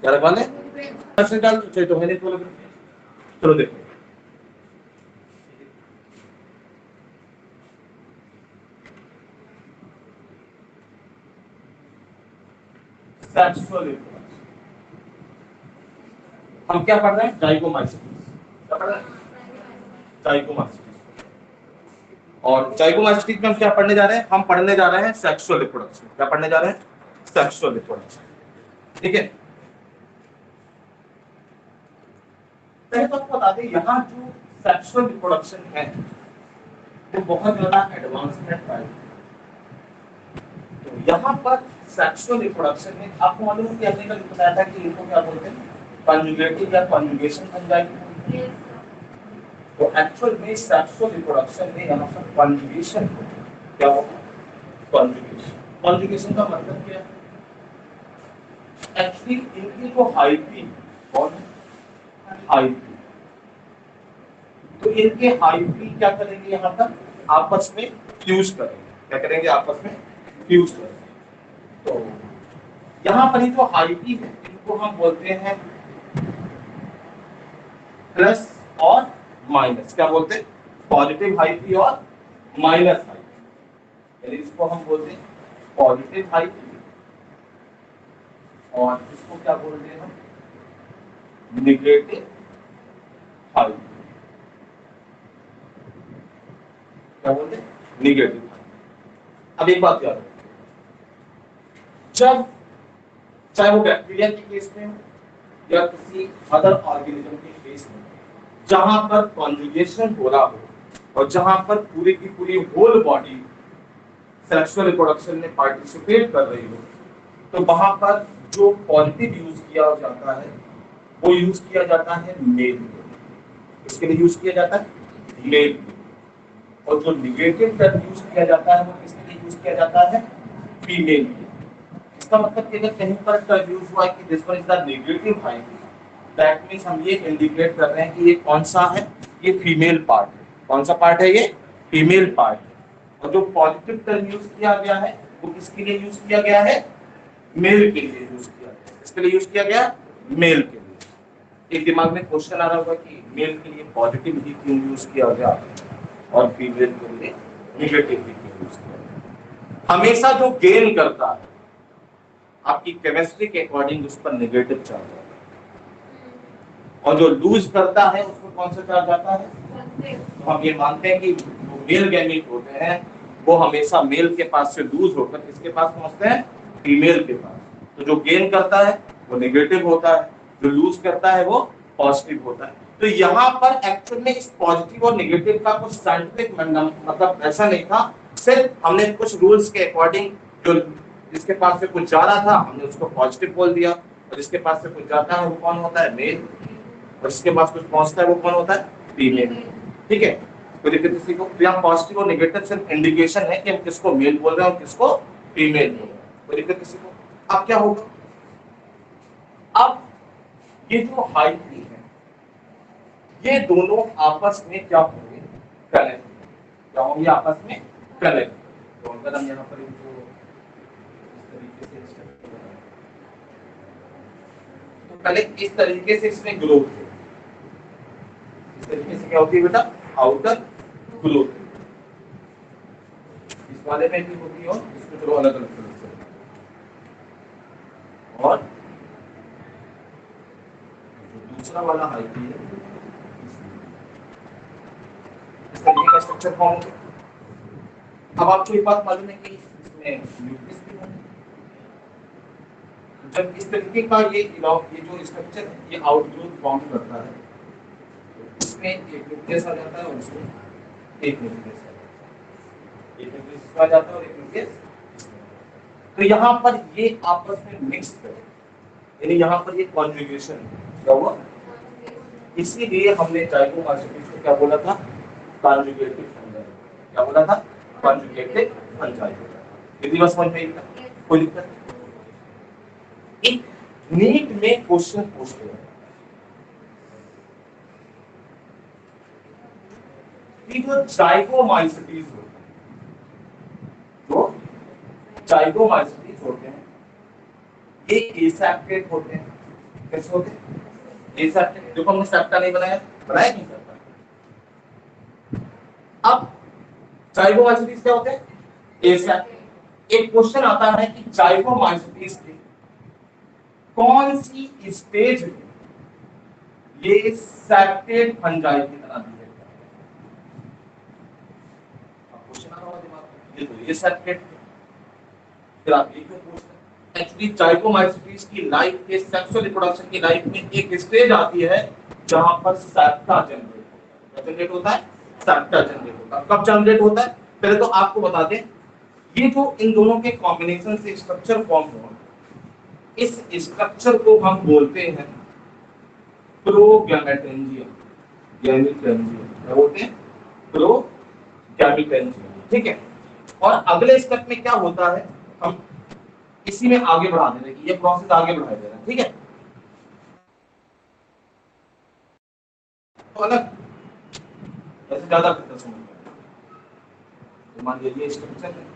क्या रखवाना है डाल चाहिए तो है नहीं तो चलो देखो सेक्सुअल रिप्रोडक्शन हम क्या पढ़ रहे हैं जाइगोमाइसीटीज क्या पढ़ रहे हैं जाइगोमाइसीटीज और जाइगोमाइसीटीज में हम क्या पढ़ने जा रहे हैं हम पढ़ने जा रहे हैं सेक्सुअल रिप्रोडक्शन क्या पढ़ने जा रहे हैं सेक्सुअल रिप्रोडक्शन ठीक है पहले तो आपको बता दें यहाँ जो सेक्सुअल रिप्रोडक्शन है वो बहुत ज्यादा एडवांसमेंट है तो यहाँ पर सेक्सुअल रिप्रोडक्शन में आपको मालूम है कि हमने कल बताया था कि इनको क्या बोलते हैं कॉन्जुगेटिव या कॉन्जुगेशन एंजाइम तो एक्चुअल में सेक्सुअल रिप्रोडक्शन में यहाँ पर कॉन्जुगेशन क्या होगा कॉन्जुगेशन का मतलब क्या है एक्चुअली इनकी जो हाइपी और हाइपी तो इनके हाइपी क्या करेंगे यहाँ पर आपस में फ्यूज करेंगे क्या करेंगे आपस में फ्यूज करेंगे तो यहाँ पर जो हाइपी है इनको हम बोलते हैं प्लस और माइनस क्या बोलते हैं पॉजिटिव हाइपी और माइनस हाइपी यानी इसको हम बोलते हैं पॉजिटिव हाइपी और इसको क्या बोलते हैं हम निगेटिव हाइपी क्या बोलते हैं निगेटिव अब एक बात याद रखो जब चाहे वो बैक्टीरिया के केस में या किसी अदर ऑर्गेनिज्म के केस में जहां पर कॉन्जुगेशन हो रहा हो और जहां पर पूरी की पूरी होल बॉडी सेक्सुअल रिप्रोडक्शन में पार्टिसिपेट कर रही हो तो वहां पर जो पॉजिटिव यूज किया जाता है वो यूज किया जाता है मेल इसके लिए यूज किया जाता है मेल और जो निगेटिव टर्म यूज किया जाता है वो किसके लिए यूज किया जाता है फीमेल इसका मतलब कि अगर कहीं पर टर्म यूज हुआ है कि this one is the negative hyphae that means हम ये इंडिकेट कर रहे हैं कि ये कौन सा है ये फीमेल पार्ट है कौन सा पार्ट है ये फीमेल पार्ट है और जो पॉजिटिव टर्म यूज किया गया है वो किसके लिए यूज किया गया है मेल के लिए यूज किया गया किसके लिए यूज किया गया मेल के लिए एक दिमाग में क्वेश्चन आ रहा होगा कि मेल के लिए पॉजिटिव ही क्यों यूज किया गया और फीमेल के लिए नेगेटिव ही क्यों यूज किया गया हमेशा जो गेन करता है आपकी केमिस्ट्री के अकॉर्डिंग उस पर नेगेटिव चार्ज आता है और जो लूज करता है उसको कौन सा चार्ज आता है तो हम ये मानते हैं कि जो मेल गैमीट होते हैं वो हमेशा मेल के पास से लूज होकर किसके पास पहुंचते हैं फीमेल के पास तो जो गेन करता है वो नेगेटिव होता है जो लूज करता है वो पॉजिटिव होता है तो यहाँ पर एक्चुअल में इस पॉजिटिव और नेगेटिव का कुछ साइंटिफिक मतलब ऐसा नहीं था सिर्फ हमने कुछ रूल्स के अकॉर्डिंग जो जिसके पास से कुछ जा रहा था हमने उसको पॉजिटिव बोल दिया और जिसके पास से कुछ जाता है वो कौन होता है मेल और जिसके पास कुछ पहुंचता है वो कौन होता है फीमेल ठीक है तो देखिए किसी को यहाँ पॉजिटिव और नेगेटिव सिर्फ इंडिकेशन है कि हम किसको मेल बोल रहे हैं और किसको फीमेल बोल रहे हैं तो देखिए किसी को अब क्या होगा अब ये जो हाइपी है ये दोनों आपस में क्या होंगे कनेक्ट क्या होंगे आपस में कनेक्ट तो अगर हम यहाँ पर इनको तो पहले इस तरीके से इसमें ग्रोथ है इस तरीके से क्या होती है बेटा आउटर ग्रोथ इस वाले में भी होती है और इसमें थोड़ा अलग अलग तरीके से और जो दूसरा वाला हाइपी है इस तरीके का स्ट्रक्चर फॉर्म होगा अब आपको एक बात मालूम है कि इसमें न्यूक्लियस भी होगा जब इस तरीके का ये जो स्ट्रक्चर है ये आउटग्रोथ फॉर्म करता है तो इसमें एक न्यूक्लियस आ जाता है और इसमें एक न्यूक्लियस आ जाता है एक न्यूक्लियस आ जाता है और एक न्यूक्लियस तो यहाँ पर ये आपस में मिक्स करें यानी यहाँ पर ये कॉन्जुगेशन क्या हुआ इसीलिए हमने जाइगोमाइसीटीज को क्या बोला था कॉन्जुगेटिव एंजाइम क्या बोला था कॉन्जुगेटिव एंजाइम यदि बस समझ में कोई दिक्कत एक नीट में क्वेश्चन पूछते हैं कि जो जाइगोमाइसीटीज होते हैं जो जाइगोमाइसीटीज होते हैं ये एसेप्टेट होते हैं कैसे होते हैं? ये सेप्टेट, देखो हमने सेप्टा नहीं बनाया, बनाया नहीं सेप्टा। अब जाइगोमाइसीटीज क्या होते हैं? एसेप्ट। एक क्वेश्चन आता है कि जाइगोमाइसीटीज की कौन सी स्टेज में ये सेप्टेट फंजाई की तरह बिहेव करते हैं? अब क्वेश्चन आ रहा होगा दिमाग में, ये तो ये सेप्टेट, फिर आप ये क्यों पूछ रहे हैं? एक्चुअली जाइगोमाइसीटीज की लाइफ के सेक्सुअल रिप्रोडक्शन की लाइफ में एक स्टेज आती है जहां पर सेप्टा जनरेट होता है। सेप्टा जनरेट होता है। कब जनरेट होता है? पहले तो आपको बता दें, ये जो इन दोनों के कॉम्बिनेशन से स्ट्रक्चर फॉर्म हुआ, इस स्ट्रक्चर को हम बोलते हैं प्रोगैमेटेंजियम, गैमेटेंजियम। क्या बोलते हैं? प्रोगैमेटेंजियम। ठीक है। और अगले स्टेप में क्या होता है, हम इसी में आगे बढ़ा दे रहे हैं, ये प्रोसेस आगे बढ़ाया जा रहा है। ठीक है। तो अलग ऐसे ज्यादा बेहतर समझ में आएगा। तो मान लीजिए ये स्ट्रक्चर है,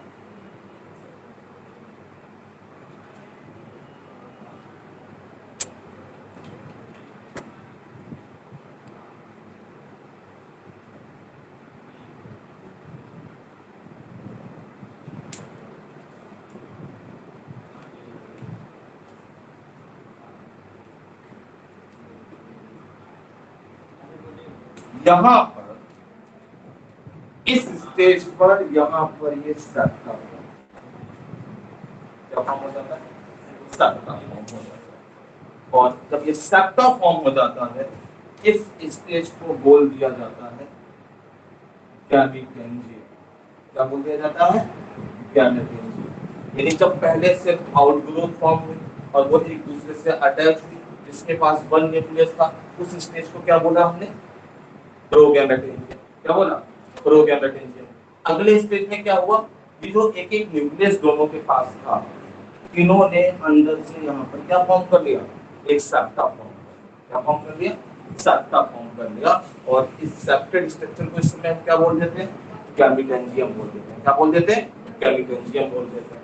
यहां पर इस स्टेज पर यहां पर ये सेप्टा क्या फॉर्म हो जाता है? सेप्टा फॉर्म हो जाता है। और जब ये सेप्टा फॉर्म हो जाता है, इस स्टेज को बोल दिया जाता है गैमेटेंजियम। क्या बोल दिया जाता है? गैमेटेंजियम। यानी जब पहले से आउटग्रोथ फॉर्म हुई और वो एक दूसरे से अटैच हुई, जिसके पास वन न्यूक्लियस था, उस स्टेज को क्या बोला हमने? प्रोगैमेटेंजियम। क्या बोला? प्रोगैमेटेंजियम। अगले स्टेज में क्या हुआ, ये जो एक एक न्यूक्लियस दोनों के पास था, तीनों ने अंदर से यहाँ पर क्या फॉर्म कर लिया? एक सेप्टा फॉर्म। क्या फॉर्म कर लिया? सेप्टा फॉर्म कर लिया। और इस सेप्टेड स्ट्रक्चर को इस समय हम क्या बोल देते हैं? गैमेटेंजियम बोल देते हैं। क्या बोल देते हैं? गैमेटेंजियम बोल देते हैं।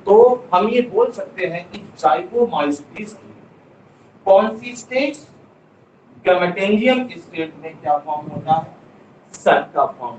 तो हम ये बोल सकते हैं कि जाइगोमाइसीटीज की कौन सी स्टेज? गैमेटेंजियम स्टेट में क्या फॉर्म होता है? Septa form.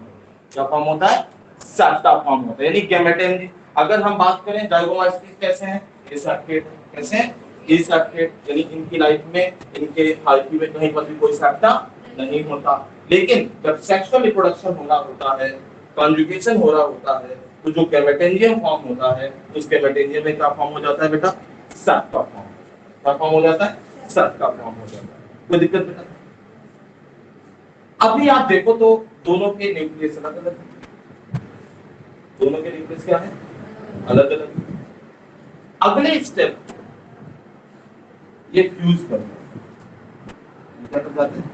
क्या फॉर्म होता है? सेप्टा फॉर्म होता है। यानी गैमेटेंजियम, अगर हम बात करें जाइगोमाइसीटीज कैसे हैं? एसेप्टेट। कैसे हैं? एसेप्टेट। यानी इनकी लाइफ में, इनके हाइफी में कहीं पर भी कोई सेप्टा नहीं होता। लेकिन जब सेक्सुअल रिप्रोडक्शन हो रहा होता है, कॉन्जुगेशन हो रहा होता है, तो जो गैमेटेंजियम फॉर्म होता है, उस गैमेटेंजियम में क्या फॉर्म हो जाता है बेटा? Septa form. क्या फॉर्म हो जाता है? सेप्टा फॉर्म हो जाता है। कोई दिक्कत बेटा? अभी आप देखो तो दोनों के न्यूक्लियस अलग अलग है। दोनों के न्यूक्लियस क्या है? अलग अलग। अगले स्टेप ये फ्यूज कर देते हैं। क्या कर जाते हैं?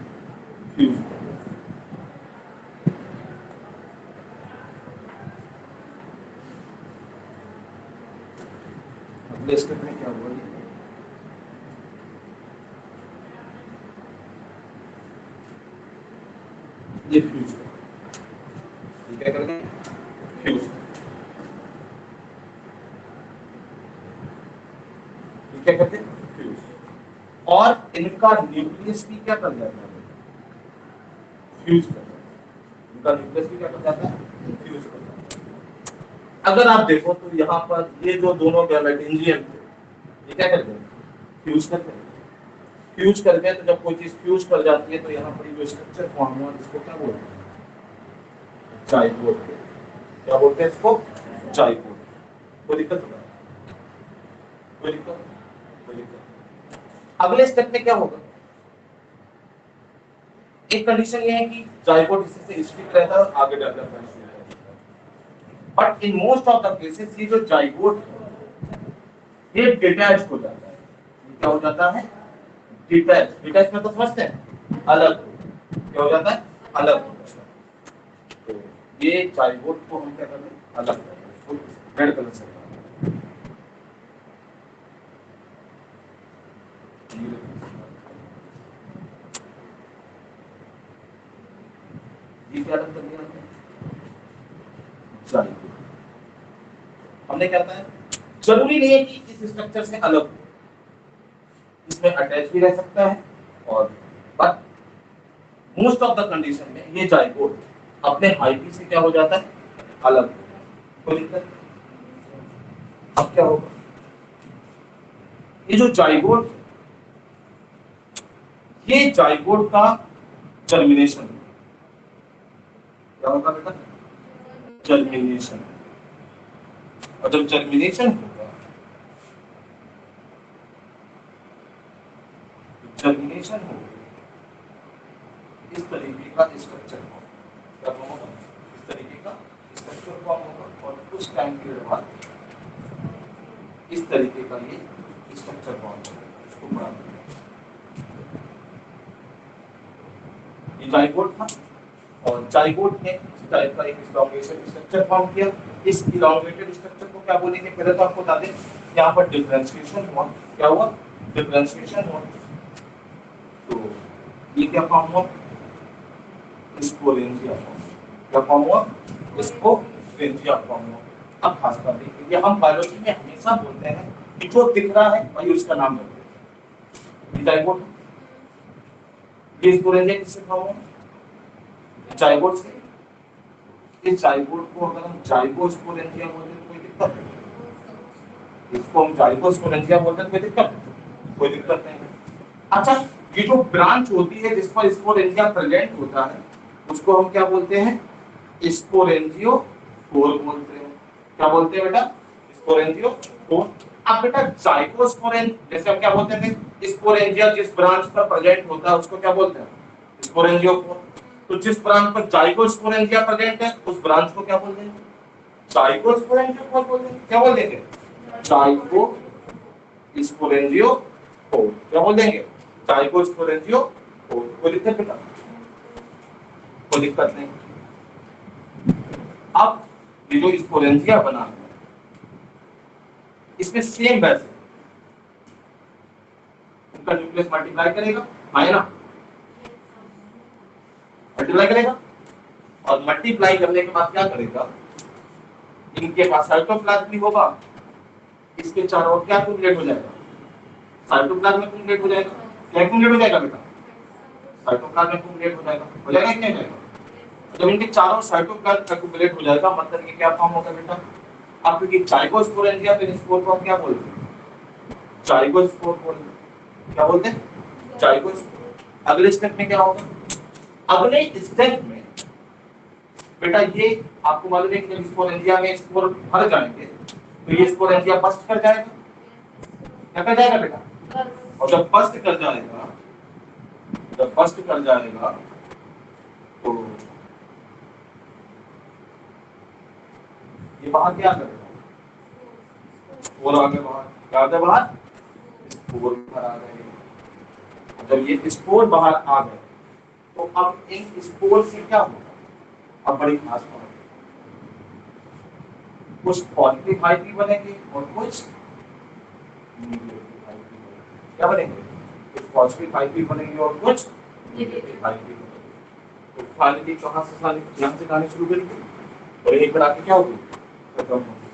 फ्यूज कर देते हैं। अगले स्टेप में क्या हुआ? ये फ्यूज कर, क्या करते हैं? फ्यूज। क्या करते हैं? फ्यूज। और इनका न्यूक्लियस भी क्या कर जाता है? फ्यूज कर जाता है। इनका न्यूक्लियस भी क्या कर जाता है? फ्यूज कर जाता है। अगर आप देखो तो यहाँ पर ये जो दोनों गैमेटेंजियम थे, ये क्या करते हैं? फ्यूज करते हैं। फ्यूज करते हैं, तो जब कोई चीज फ्यूज कर जाती है तो यहाँ पर जो स्ट्रक्चर फॉर्म हुआ, जिसको क्या बोलते हैं? जाइगोट। क्या बोलते हैं इसको? जाइगोट। कोई दिक्कत होगा? कोई दिक्कत? कोई दिक्कत? अगले स्टेप में क्या होगा? एक कंडीशन ये है कि जाइगोट इसी से स्टिक रहता है और आगे डेवलपमेंट शुरू रहता है। But in most of the cases ये जो जाइगोट है, ये डिटैच हो जाता है। क्या हो जाता है? डिटैच। डिटैच में तो समझते हैं, अलग। क्या हो जाता है? अलग हो जाता है। तो ये जाइगोट को हम क्या करते हैं? अलग करते हैं। रेड कलर से ये क्या अलग कर दिया हमने? जाइगोट। हमने क्या है, जरूरी नहीं है कि इस स्ट्रक्चर से अलग हो, इसमें अटैच भी रह सकता है, और but most of the condition में ये जाइगोट अपने हाइपी से क्या हो जाता है, अलग। कोई दिक्कत? अब क्या होगा, ये जो जाइगोट, ये जाइगोट का जर्मिनेशन, क्या होगा बेटा, जर्मिनेशन। और जब जर्मिनेशन होगा, जर्मिनेशन होगा इस तरीके का स्ट्रक्चर होगा, इस तरीके का स्ट्रक्चर फॉर्म होगा, और कुछ टाइम पीरियड बाद इस तरीके का ये स्ट्रक्चर फॉर्म होगा। इसको बड़ा ये जाइगोट था, और जाइगोट ने इस टाइप का एक इलॉन्गेटेड स्ट्रक्चर फॉर्म किया। इस इलॉन्गेटेड स्ट्रक्चर को क्या बोलेंगे, पहले तो आपको बता दें, यहाँ पर डिफरेंशिएशन हुआ, क्या हुआ, डिफरेंशिएशन हुआ, तो ये क्या फॉर्म हुआ, स्पोरेंजिया फॉर्म। क्या फॉर्म हुआ, स्पोरेंजिया फॉर्म हुआ। अब खास बात देखिए, ये हम बायोलॉजी में हमेशा बोलते हैं कि जो दिख रहा है वही उसका नाम रखते हैं। ये जाइगोट, ये स्पोरेंजिया किससे फॉर्म हुआ, जाइगोट से। इस जाइगोट को अगर हम जाइगोस्पोरेंजिया बोलते हैं तो कोई दिक्कत नहीं, इसको हम जाइगोस्पोरेंजिया बोलते हैं, कोई दिक्कत नहीं है। अच्छा, ये जो ब्रांच होती है जिस पर स्पोरेंजिया प्रेजेंट होता है, उसको हम क्या बोलते हैं, स्पोरेंजियोफोर बोलते हैं। क्या बोलते हैं बेटा, स्पोरेंजियोफोर। अब बेटा जाइगोस्पोरेंज, जैसे हम क्या बोलते हैं, स्पोरेंजिया जिस ब्रांच पर प्रेजेंट होता है उसको क्या बोलते हैं, स्पोरेंजियोफोर। तो जिस ब्रांच पर जाइगोस्पोरेंजिया प्रेजेंट है उस ब्रांच को क्या बोल देंगे, जाइगोस्पोरेंजियोफोर बोल देंगे। क्या बोल देंगे, जाइगोस्पोरेंजियोफोर। क्या बोल देंगे, जाइगोस्पोरेंजियोफोर। कोई दिक्कत बेटा, कोई दिक्कत नहीं। अब ये जो स्पोरेंजिया बना है इसमें सेम वैसे उनका न्यूक्लियस मल्टीप्लाई करेगा, है ना, मल्टीप्लाई करेगा, और मल्टीप्लाई करने के बाद क्या करेगा, इनके पास साइटोप्लाज्म भी होगा, इसके चारों ओर क्या एक्युमुलेट हो जाएगा, साइटोप्लाज्म एक्युमुलेट हो जाएगा। क्या एक्युमुलेट हो जाएगा बेटा, साइटोप्लाज्म एक्युमुलेट हो जाएगा, हो जाएगा कि नहीं जाएगा। जब इनके चारों साइटोप्लाज्म एक्युमुलेट हो जाएगा, मतलब ये क्या फॉर्म होगा बेटा, अब क्योंकि जाइगोस्पोरेंजिया पे स्पोर फॉर्म क्या बोलते हैं, जाइगोस्पोर बोलते हैं। क्या बोलते हैं, जाइगोस्पोर। अगले स्टेप में क्या होगा, अगले स्टेप में बेटा ये आपको मालूम है कि जब स्पोरेंजिया में स्पोर भर जाएंगे तो ये स्पोरेंजिया बस्ट कर जाएगा। क्या कर जाएगा बेटा, और जब बस्ट कर जाएगा, जब बस्ट कर जाएगा तो ये बाहर क्या करेगा, स्पोर आगे बाहर, क्या आगे बाहर, स्पोर बाहर आ गए। जब ये स्पोर बाहर आ गए तो अब इन स्पोर से क्या होगा, अब बड़ी खास बात, कुछ पॉजिटिव हाइपी बनेंगे और कुछ नेगेटिव हाइपी बनेंगे। क्या बनेंगे, कुछ पॉजिटिव हाइपी बनेंगे और कुछ नेगेटिव हाइपी बनेंगे। तो फाइनली कहां से यहां से कहानी शुरू करेंगे और एक बार आके क्या होगी, खत्म होगी।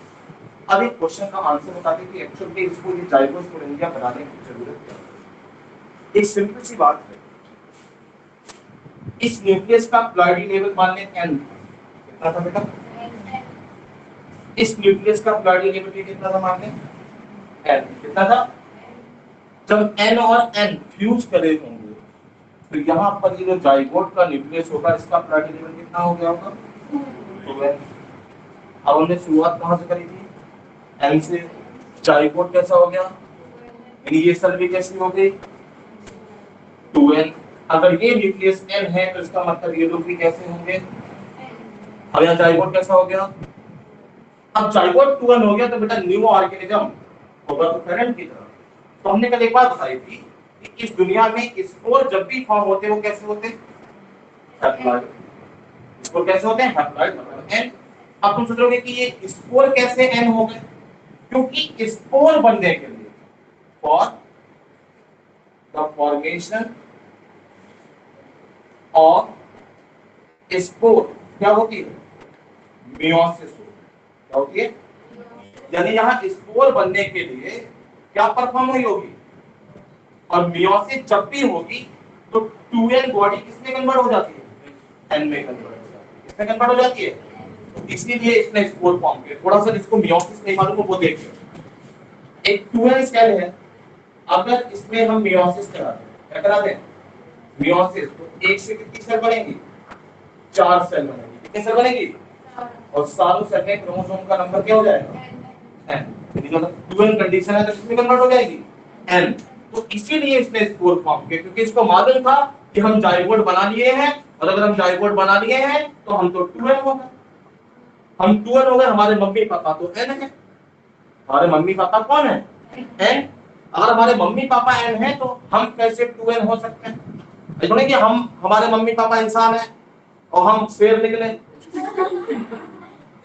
अब एक क्वेश्चन का आंसर बता दें कि एक्चुअल में इसको ये जाइगोस्पोरेंजिया बनाने की जरूरत क्या है। एक सिंपल सी बात है, इस न्यूक्लियस का प्लॉइडी लेवल मान लें n, कितना था बेटा, इस न्यूक्लियस का प्लॉइडी लेवल कितना था मान लें n, कितना था। जब n और n फ्यूज करे होंगे तो यहाँ पर ये जो जाइगोट का न्यूक्लियस होगा इसका प्लॉइडी लेवल कितना हो गया होगा, 2n। अब हमने शुरुआत कहां से करी थी, n से। जाइगोट कैसा हो गया, इनिशियल भी कैसी हो गई, 2n। अगर ये न्यूक्लियस n है तो इसका मतलब ये लोग भी कैसे होंगे, अब यहाँ जाइगोट कैसा हो गया, अब जाइगोट 2n हो गया तो बेटा न्यू ऑर्गेनिज्म होगा तो पेरेंट की तरह। तो हमने कल एक बात बताई थी कि इस दुनिया में स्पोर जब भी फॉर्म होते हैं वो कैसे होते हैं, हैप्लॉइड। स्पोर कैसे होते हैं, हैप्लॉइड मतलब n। अब तुम सोचोगे कि ये स्पोर कैसे n हो गए, क्योंकि स्पोर बनने के लिए for the formation of spore क्या होती है, मियोसिस होती है। क्या होती है, यानी यहाँ स्पोर बनने के लिए क्या परफॉर्म हुई होगी, और मियोसिस जब भी होगी तो 2n बॉडी किसमें कन्वर्ट हो जाती है, n में कन्वर्ट हो जाती है। किसमें कन्वर्ट हो जाती है? तो इसीलिए इसने स्पोर फॉर्म किया। थोड़ा सा जिसको मियोसिस नहीं मालूम वो देखिए, एक 2n सेल है, अगर इसमें हम मियोसिस कराते हैं, क्या कराते हैं? मियोसिस, तो एक से कितनी सेल बनेगी? 4 सेल बनेगी। कितनी सेल बनेगी? और सारों सेल में क्रोमोसोम का नंबर क्या हो जाएगा? n। मतलब 2n कंडीशन है तो किसमें कन्वर्ट हो जाएगी? n। तो इसीलिए इसने स्पोर फॉर्म किया, क्योंकि इसको मालूम था कि हम जाइगोट बना लिए हैं, और अगर हम जाइगोट बना लिए हैं तो हम तो 2n हो गए। हम 2n हो गए, हमारे मम्मी पापा तो n है। हमारे मम्मी पापा कौन है? n। अगर हमारे मम्मी पापा n है तो हम कैसे 2n हो सकते हैं? ऐसा नहीं कि हम हमारे मम्मी पापा इंसान है और हम शेर निकले,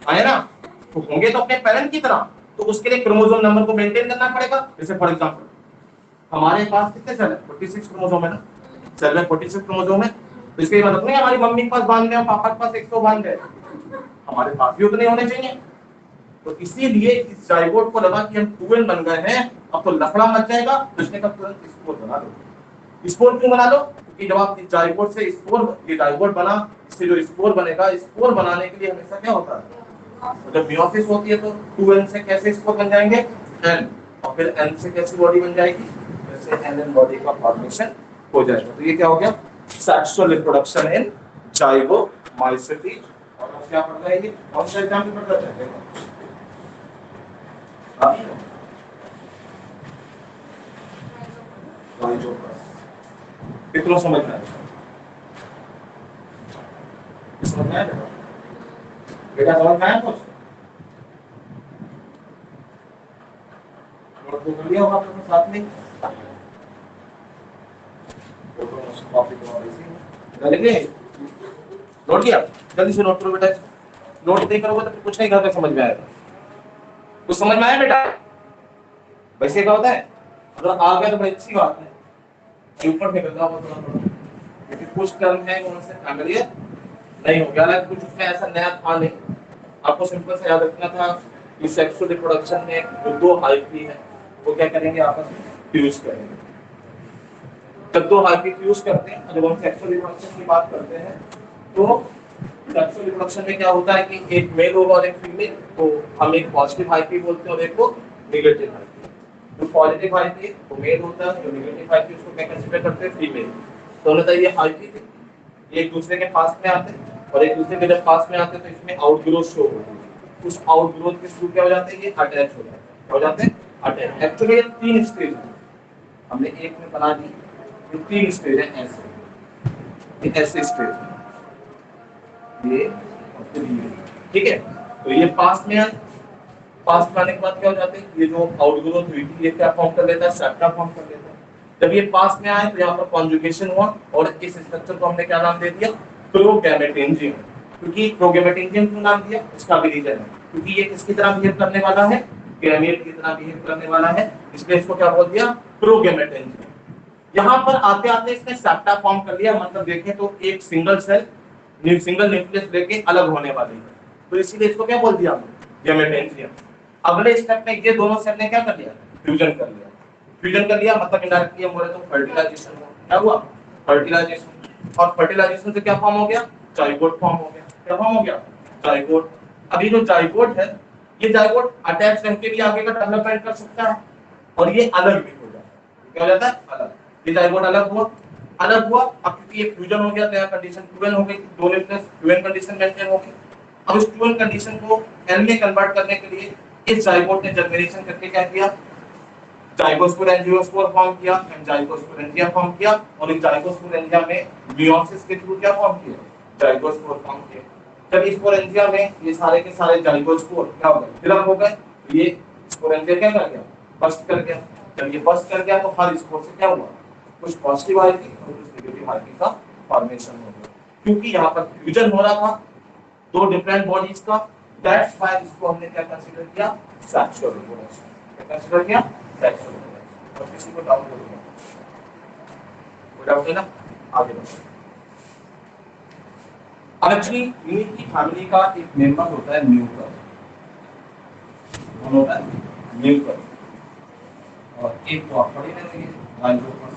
है ना? तो होंगे तो अपने पेरेंट की तरह, तो उसके लिए क्रोमोसोम नंबर को मेंटेन करना पड़ेगा। जैसे फॉर एग्जांपल हमारे पास कितने सेल है? 46 क्रोमोसोम है ना, सेल में 46 क्रोमोसोम है, तो इसके मतलब नहीं हमारी मम्मी के पास बांध और पापा के पास 100 बांध है, हमारे पास भी उतने होने चाहिए। तो इसीलिए इस जाइगोट को लगा कि हम 2n बन गए हैं, अब तो लफड़ा मच जाएगा, तो इसने कहा तुरंत स्पोर बना लो। स्पोर क्यों बना लो? क्योंकि जब आप इस जाइगोट से स्पोर, ये जाइगोट बना, इससे जो स्पोर बनेगा, स्पोर बनाने के लिए हमेशा क्या होता है? तो जब मियोसिस होती है तो 2n से कैसे स्पोर बन जाएंगे? n। और फिर n से कैसी बॉडी बन जाएगी? जैसे nn बॉडी का फॉर्मेशन हो जाएगा। तो ये क्या हो गया? Sexual reproduction in zygomycetes. और क्या पढ़ रहा है ये? कौन सा एग्जाम में पढ़ रहा है? कितना समझ में आया? समझ में आया बेटा? समझ में आया कुछ? नोट तो कर लिया होगा आपने साथ में? कॉपी करेंगे, नोट किया? जल्दी से नोट करो बेटा। नोट नहीं करोगे तो कुछ नहीं घर पे समझ में आएगा। कुछ समझ में आया बेटा? वैसे क्या होता है, अगर आ गया तो बड़ी अच्छी बात है, ऊपर निकल रहा हो थोड़ा थोड़ा, क्योंकि कुछ टर्म है उनसे फैमिलियर नहीं हो गया, हालांकि कुछ उसमें ऐसा नया था नहीं। आपको सिंपल से याद रखना था कि सेक्सुअल रिप्रोडक्शन में जो 2 हाइफी है वो क्या करेंगे? आपस में फ्यूज करेंगे। जब 2 हाइफी फ्यूज करते हैं, जब हम सेक्सुअल रिप्रोडक्शन की बात करते हैं तो सेक्सुअल रिप्रोडक्शन में क्या होता है कि एक मेल होगा और एक फीमेल, तो हम एक पॉजिटिव हाइफी बोलते हैं और एक को नेगेटिव हाइफी। जो पॉजिटिव हाइफी वो मेल होता है, जो नेगेटिव हाइफी उसको क्या कंसीडर करते हैं? फीमेल। तो होता है ये हाइफी एक दूसरे के पास में आते हैं, और एक दूसरे के जब पास में आते हैं तो इसमें आउटग्रोथ शो होती है। उस आउटग्रोथ के थ्रू क्या हो जाते हैं? ये अटैच हो जाते हैं। हो जाते हैं अटैच। एक्चुअली ये 3 स्टेज है, हमने एक में बना दी, ये 3 स्टेज है ऐसे। ये ऐसे स्टेज है, ये ठीक है। तो ये पास में आए, पास में आने के बाद क्या हो जाते हैं? ये जो आउटग्रोथ हुई थी ये क्या फॉर्म कर लेता है? सेप्टा फॉर्म कर लेता है। जब ये पास में आए तो यहाँ पर कॉन्जुगेशन हुआ, और इस स्ट्रक्चर को हमने क्या नाम दे दिया? प्रोगैमेटेंजियम। क्योंकि प्रोगैमेटेंजियम क्यों नाम दिया? इसका भी रीजन है, क्योंकि ये किसकी तरह बिहेव करने वाला है? गैमेट की तरह बिहेव करने वाला है, इसलिए इसको क्या बोल दिया? प्रोगैमेटेंजियम। यहाँ पर आते आते इसने सेप्टा फॉर्म कर लिया, मतलब देखें तो एक सिंगल सेल सिंगल न्यूक्लियस लेके अलग होने वाली है, तो इसीलिए इसको क्या बोल दिया हमने? गैमेटेंजियम। अगले स्टेप में ये दोनों सेल ने क्या कर लिया? फ्यूजन कर लिया। फ्यूजन कर लिया मतलब इनडायरेक्टली हम बोले तो फर्टिलाइजेशन हुआ। क्या हुआ? फर्टिलाइजेशन। और फर्टिलाइजेशन से क्या फॉर्म हो गया? जाइगोट फॉर्म हो गया। क्या फॉर्म हो गया? जाइगोट। अभी जो जाइगोट है, ये जाइगोट अटैच रह के भी आगे का डेवलपमेंट कर सकता है, और ये अलग भी हो जाता है। क्या हो जाता है? अलग। ये जाइगोट अलग हुआ, अलग हुआ। अब क्योंकि ये फ्यूजन हो गया तो यहाँ कंडीशन 2n हो गई, 2 न्यूक्लियस 2n कंडीशन मेंटेन हो गई। अब इस 2n कंडीशन को n में कन्वर्ट करने के लिए इस जाइगोट ने जर्मिनेशन करके क्या किया? जाइगोस्पोर एंजियोस्पोर फॉर्म किया, जाइगोस्पोरेंजिया फॉर्म किया, और इस जाइगोस्पोरेंजिया में मियोसिस के थ्रू क्या फॉर्म किया? जाइगोस्पोर फॉर्म किया। जब स्पोरेंजिया में ये सारे के सारे जाइगोस्पोर क्या हो गए? फिलअप हो गए। ये स्पोरेंजिया क्या कर गया? बस्ट कर गया। जब ये बस्ट कर गया तो हर स्पोर से क्या हुआ? कुछ पॉजिटिव आएगी और कुछ नेगेटिव आएगी का फॉर्मेशन हो गया, क्योंकि यहाँ पर फ्यूजन हो रहा था 2 डिफरेंट बॉडीज का। दैट्स व्हाई इसको हमने क्या कंसीडर किया? Sexual reproduction. क्या कंसीडर किया? Sexual reproduction. और किसी को डाउट हो गया? कोई डाउट है ना? आगे बढ़ो। अब एक्चुअली यूनिट की फैमिली का एक मेंबर होता है म्यूकर। कौन होता है? म्यूकर। और एक तो आप पढ़े रहेंगे राइजोपस।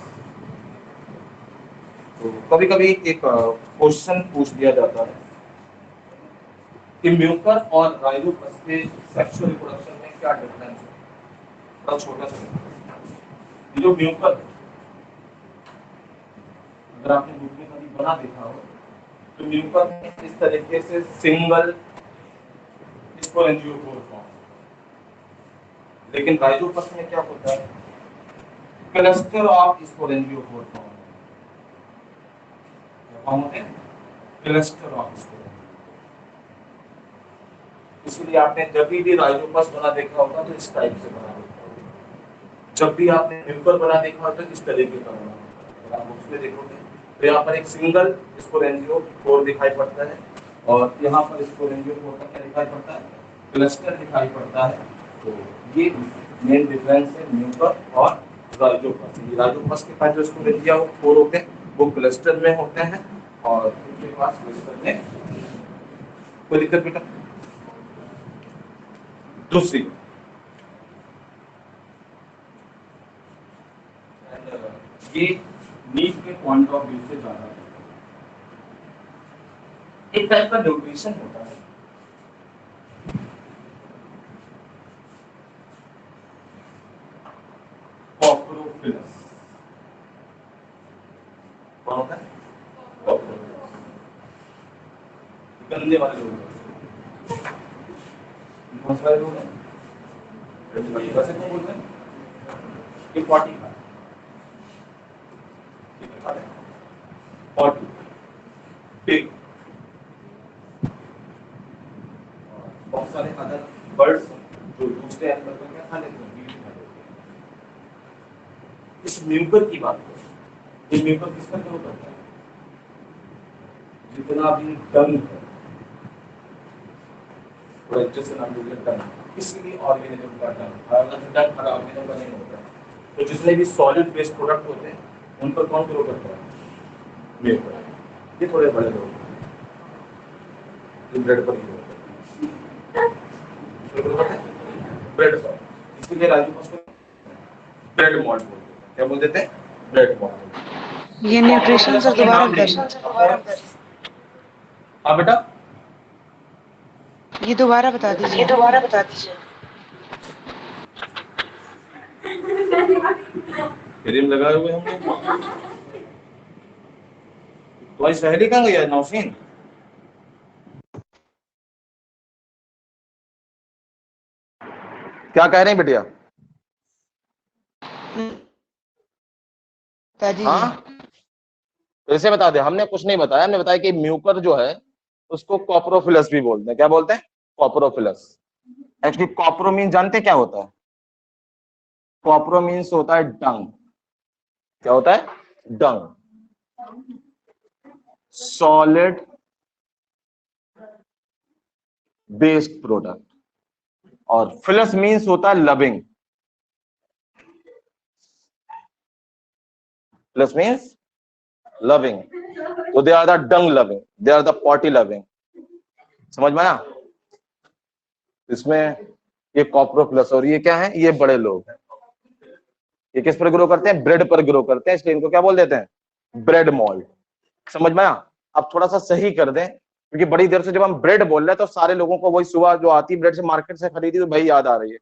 तो कभी कभी एक क्वेश्चन पूछ दिया जाता है कि म्यूकर और राइजोपस के सेक्सुअल रिप्रोडक्शन में क्या डिफरेंस है। बड़ा छोटा सा जो म्यूकर, अगर आपने बुक में कभी बना देखा हो तो म्यूकर में इस तरीके से सिंगल स्पोरेंजियोफोर फॉर्म, लेकिन राइजोपस में क्या होता है, क्लस्टर ऑफ स्पोरेंजियोफोर फॉर्म होते हैं, क्लस्टर ऑफ स्पोरेंजियोफोर। इसलिए आपने जब भी राइजोपस बना देखा होगा तो इस टाइप से बना देखा होगा, जब भी आपने म्यूकर बना देखा होगा तो इस तरीके का बना होगा। आप उसमें देखोगे तो यहाँ पर एक सिंगल स्पोरेंजियोफोर दिखाई पड़ता है और यहाँ पर स्पोरेंजियोफोर का क्या दिखाई पड़ता है, क्लस्टर दिखाई पड़ता है। तो ये मेन डिफरेंस है म्यूकर और राइजोपस। राइजोपस के पास जो स्पोरेंजियोफोर होते हैं वो क्लस्टर में होते हैं और उनके पास क्लस्टर में कोई दिक्कत बेटा। दूसरी ये नीड के पॉइंट ऑफ व्यू से ज्यादा एक टाइप का न्यूट्रिशन होता है, कॉप्रोफिलस। कौन होता है? कॉप्रोफिलस। गंदे वाले लोग, कौन से वाले लोग हैं? वैसे कौन बोलते हैं? ये 40 का 40 पिग, बहुत सारे अदर बर्ड्स जो दूसरे एनिमल को क्या खा लेते हैं, मीट खा लेते हैं। इस म्यूकर की बात करें, ये म्यूकर किसका क्या होता है, जितना भी डंग है, जैसे नाम लोग डंग, किसी भी ऑर्गेनिज्म का डंग हर ऑर्गेनिज्म का नहीं होता है। तो जितने भी सॉलिड वेस्ट प्रोडक्ट होते हैं उन पर कौन ग्रो करता है, म्यूकर। ये थोड़े बड़े लोग ब्रेड पर ग्रो करते हैं, ब्रेड पर, इसलिए राइजोपस को ब्रेड मॉल्ट बोलते हैं। क्या बोल देते हैं, ब्रेड मॉल्ट। ये न्यूट्रिशन सर दोबारा बता, हाँ बेटा ये दोबारा बता दीजिए। क्रीम लगाए हुए हम लोग। तुम्हारी सहेली कहाँ गई है नौशीन? क्या कह रहे हैं बेटिया? हाँ ऐसे बता दे, हमने कुछ नहीं बताया, हमने बताया कि म्यूकर जो है उसको कॉप्रोफिलस भी बोलते हैं। क्या बोलते हैं, कॉप्रोफिलस। एक्चुअली कॉप्रो मीन जानते क्या होता है, कॉप्रो मीन्स होता है डंग। क्या होता है, डंग, सॉलिड बेस्ड प्रोडक्ट। और फिलस मीन्स होता है लविंग, फिलस मीन्स लविंग। तो they are the dung loving, they are the potty loving. समझ में आया? इसमें ये कॉप्रोफिलस और ये क्या है, ये बड़े लोग हैं। ये किस पर ग्रो करते हैं, ब्रेड पर ग्रो करते हैं, इसलिए इनको क्या बोल देते हैं, ब्रेड मॉल्ट। समझ में आया? अब थोड़ा सा सही कर दें, क्योंकि बड़ी देर से जब हम ब्रेड बोल रहे हैं तो सारे लोगों को वही सुबह जो आती ब्रेड से मार्केट से खरीदी तो वही याद आ रही है।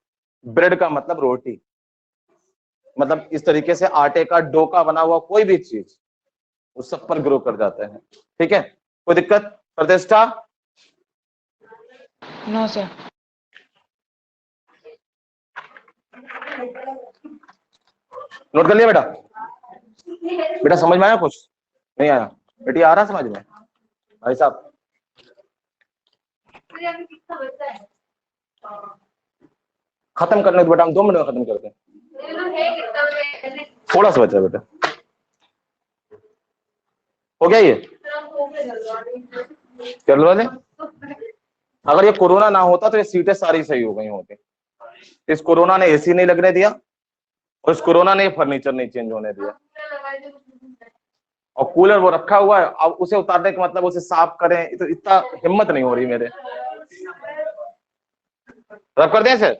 ब्रेड का मतलब रोटी, मतलब इस तरीके से आटे का डो का बना हुआ कोई भी चीज उस सब पर ग्रो कर जाते हैं। ठीक है, कोई दिक्कत? प्रतिष्ठा? No sir. नोट कर लिया बेटा? बेटा समझ में आया कुछ? नहीं आया? बेटी आ रहा समझ में? भाई साहब खत्म करने बेटा, हम 2 मिनट में खत्म करते हैं। थोड़ा सा बचा बेटा, हो गया ये करवा दे। अगर ये कोरोना ना होता तो ये सीटें सारी सही हो गई होती। इस कोरोना ने एसी नहीं लगने दिया और इस कोरोना ने फर्नीचर नहीं चेंज होने दिया, और कूलर वो रखा हुआ है, अब उसे उतारने का मतलब उसे साफ करें, तो इतना हिम्मत नहीं हो रही मेरे। रब कर दें सर,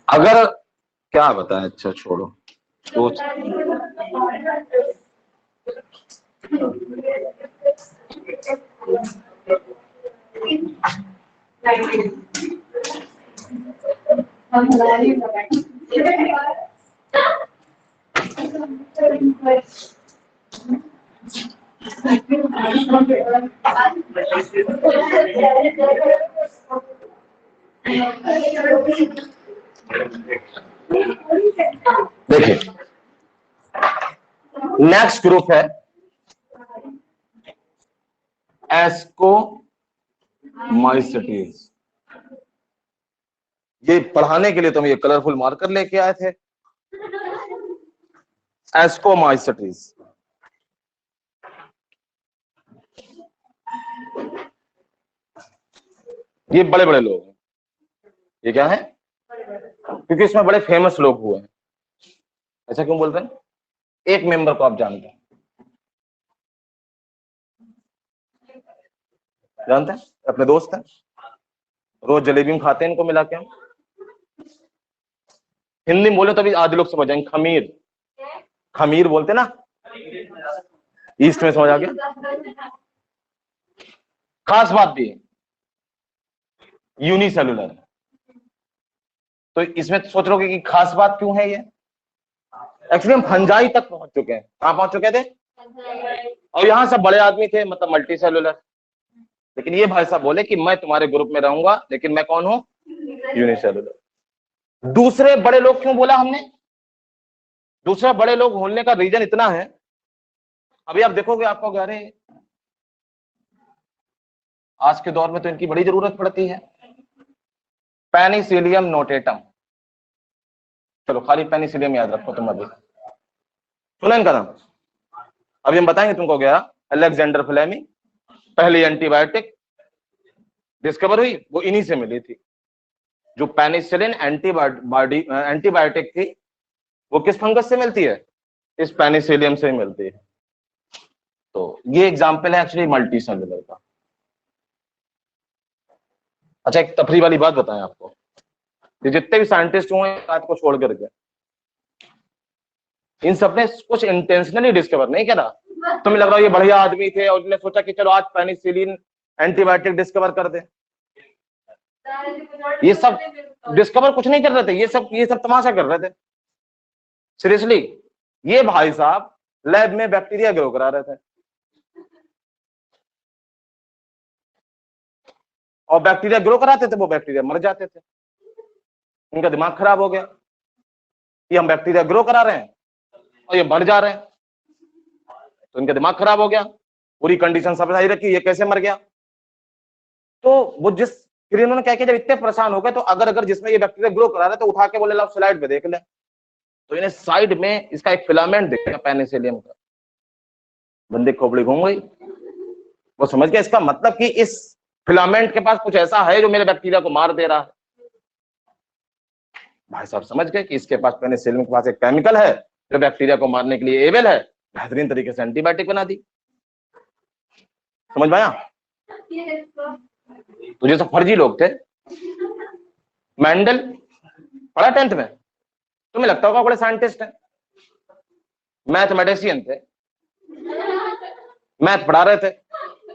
अगर क्या बताएं, अच्छा छोड़ो, सोच देखिए, नेक्स्ट ग्रुप है एस्कोमाइसिटीज। ये पढ़ाने के लिए तो हम ये कलरफुल मार्कर लेके आए थे। एस्कोमाइसिटीज ये बड़े बड़े लोग हैं। ये क्या है? क्योंकि इसमें बड़े फेमस लोग हुए हैं। ऐसा क्यों बोलते हैं? एक मेंबर को आप जानते हैं? जानते हैं? अपने दोस्त हैं, रोज जलेबी में खाते हैं इनको मिला के हम। हिंदी में बोले तो अभी आधे लोग समझ जाएंगे। खमीर, खमीर बोलते ना, ईस्ट में समझ आ गया। खास बात भी यूनिसेलुलर, तो इसमें सोच रहे कि खास बात क्यों है ये? एक्चुअली हम फंजाई तक पहुंच चुके हैं। कहां पहुंच चुके थे? और यहाँ सब बड़े आदमी थे, मतलब मल्टी सेलुलर। लेकिन ये भाई साहब बोले कि मैं तुम्हारे ग्रुप में रहूंगा, लेकिन मैं कौन हूं? यूनिसेलुलर। दूसरे बड़े लोग क्यों बोला हमने? दूसरे बड़े लोग होने का रीजन इतना है, अभी आप देखोगे आपको कह रहे आज के दौर में तो इनकी बड़ी जरूरत पड़ती है। पेनिसिलियम नोटेटम, चलो खाली पेनिसिलियम याद रखो तुम। अभी सुना इनका नाम? अभी हम बताएंगे तुमको। गया अलेक्जेंडर फ्लेमी, पहली एंटीबायोटिक डिस्कवर हुई वो इन्हीं से मिली थी। जो पेनिसिलिन एंटीबायोटिक थी वो किस फंगस से मिलती है? इस पेनिसिलियम से मिलती है। तो ये एग्जांपल है एक्चुअली मल्टी सेलुलर का। अच्छा, एक तफरी वाली बात बताएं आपको, ये जितने भी साइंटिस्ट हुए बात को छोड़ करके, इन सबने कुछ इंटेंशनली डिस्कवर नहीं करा। तुम्हें लग रहा है ये बढ़िया आदमी थे और उन्होंने सोचा कि चलो आज पेनिसिलिन एंटीबायोटिक डिस्कवर कर दे। ये सब डिस्कवर कुछ नहीं कर रहे थे, ये सब तमाशा कर रहे थे। सीरियसली, ये भाई साहब लैब में बैक्टीरिया ग्रो करा रहे थे और बैक्टीरिया ग्रो कराते थे, वो बैक्टीरिया मर जाते थे। इनका दिमाग खराब हो गया कि हम बैक्टीरिया ग्रो करा रहे हैं और ये मर जा रहे हैं। तो इनका दिमाग खराब हो गया, पूरी कंडीशन समझाई रखी, ये कैसे मर गया। तो वो फिर इन्होंने क्या किया, जब इतने परेशान हो गए तो अगर जिसमें ये बैक्टीरिया ग्रो करा रहे तो उठा के बोले लो स्लाइड पे देख ले। तो इन्हें साइड में इसका एक फिलामेंट दिखा पेनिसिलियम का। बंदे खोपड़ी घूम गई, वो समझ गया इसका मतलब कि इस फिलामेंट के पास कुछ ऐसा है जो मेरे बैक्टीरिया को मार दे रहा है। भाई साहब समझ गए कि इसके पास पेनिसिलियम के पास एक केमिकल है जो बैक्टीरिया को मारने के लिए एबल है। बेहतरीन तरीके से एंटीबायोटिक बना दी। समझ में आया? तो ये सब फर्जी लोग थे। मेंडल पढ़ा 10th में? तुम्हें लगता होगा बड़े साइंटिस्ट हैं। मैथमेटिशियन थे, मैथ पढ़ा रहे थे,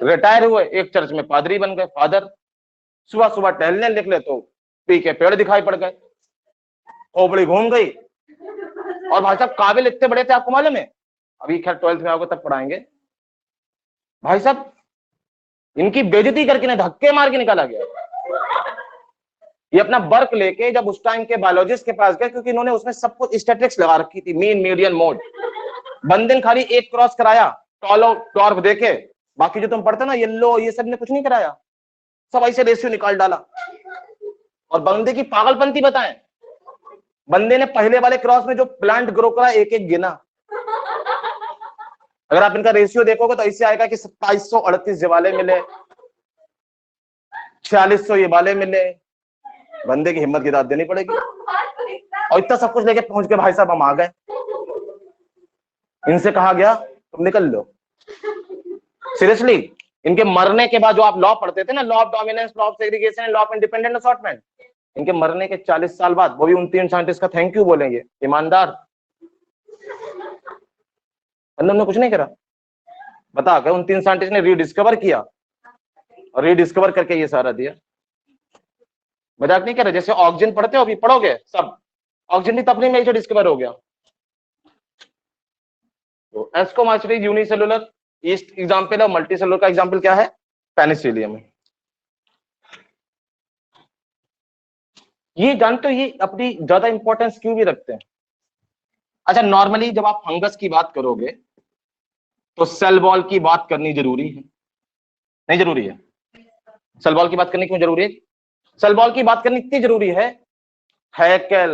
रिटायर हुए, एक चर्च में पादरी बन गए फादर। सुबह सुबह टहलने निकले तो पी के पेड़ दिखाई पड़ गए, खोपड़ी घूम गई। और भाई साहब काबिल इतने बड़े थे, आपको मालूम है? अभी खैर 12th में आओगे तब पढ़ाएंगे। भाई साहब इनकी बेइज्जती करके ना धक्के मार के निकाला गया। ये अपना वर्क लेके जब उस टाइम के बायोलॉजिस्ट के पास गए, क्योंकि इन्होंने उसमें सब कुछ स्टैटिस्टिक्स लगा रखी थी, मीन मीडियन मोड। बंदे ने खाली एक क्रॉस कराया, टॉर्क देके, बाकी जो तुम पढ़ते ना येलो, ये सब ने कुछ नहीं कराया, सब ऐसे रेशियो निकाल डाला। और बंदे की पागलपंती बताएं, बंदे ने पहले वाले क्रॉस में जो प्लांट ग्रो करा एक एक गिना। अगर आप इनका रेशियो देखोगे तो ऐसे आएगा कि 2738 ये वाले मिले, 4600 ये वाले मिले, बंदे की हिम्मत की दाद देनी पड़ेगी। और इतना सब कुछ लेके पहुंच के भाई साहब हम आ गए, इनसे कहा गया तुम निकल लो। सीरियसली, इनके मरने के बाद जो आप लॉ पढ़ते थे ना, law of dominance, law of segregation, law of independent assortment, इनके मरने के 40 साल बाद वो भी उन 3 साइंटिस्ट का थैंक यू बोलेंगे, ईमानदार बंदे ने कुछ नहीं करा। बता के उन 3 साइंटिस्ट ने रीडिस्कवर किया और रीडिस्कवर करके ये सारा दिया। मजाक नहीं कर रहे। जैसे ऑक्सीजन पढ़ते हो, अभी पढ़ोगे सब, ऑक्सीजन भी तब नहीं डिस्कवर हो गया। तो एस्कोमाइसीटी यूनिसेलुलर ईस्ट एग्जांपल है, मल्टी सेलुलर का एग्जांपल क्या है? पेनिसिलियम। ये जानते हो ये अपनी ज्यादा इंपॉर्टेंस क्यों भी रखते हैं? अच्छा, नॉर्मली जब आप फंगस की बात करोगे तो सेल वॉल की बात करनी जरूरी है, नहीं जरूरी है? सेल वॉल की बात करनी क्यों जरूरी है? सेल वॉल की बात करनी इतनी जरूरी है, हैकेल,